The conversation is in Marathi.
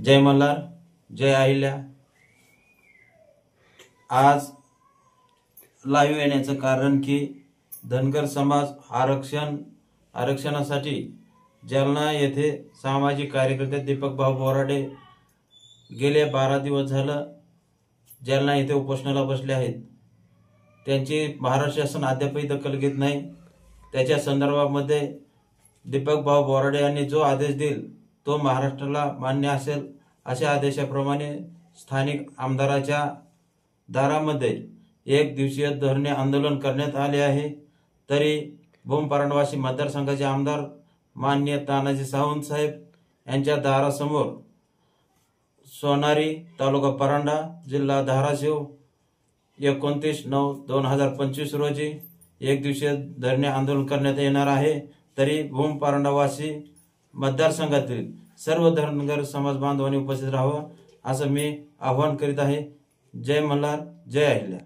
जय मल्हार, जय अहिल्या। आज लाईव्ह येण्याचं कारण की धनगर समाज आरक्षणासाठी जालना येथे सामाजिक कार्यकर्ते दीपक भाऊ बोराडे गेले 12 दिवस झालं जालना येथे उपोषणाला बसले आहेत। त्यांची महाराष्ट्र शासन अद्यापही दखल घेत नाही। त्याच्या संदर्भामध्ये दीपक भाऊ बोराडे यांनी जो आदेश देईल तो महाराष्ट्राला मान्य असेल अशा आदेशाप्रमाणे स्थानिक आमदाराच्या दारामध्ये एक दिवसीय धरणे आंदोलन करण्यात आले आहे। तरी भूम परांडवासी मतदारसंघाचे आमदार माननीय तानाजी सावंत साहेब यांच्या दारासमोर सोनारी, तालुका परांडा, जिल्हा धाराशिव 29/9/2025 रोजी एक दिवसीय धरणे आंदोलन करण्यात येणार आहे। तरी भूम परांडावासी मतदारसंघातील सर्व धनगर समाज बांधवांनी उपस्थित राहावं असं मी आवाहन करीत आहे। जय मल्हार, जय अहिल्या।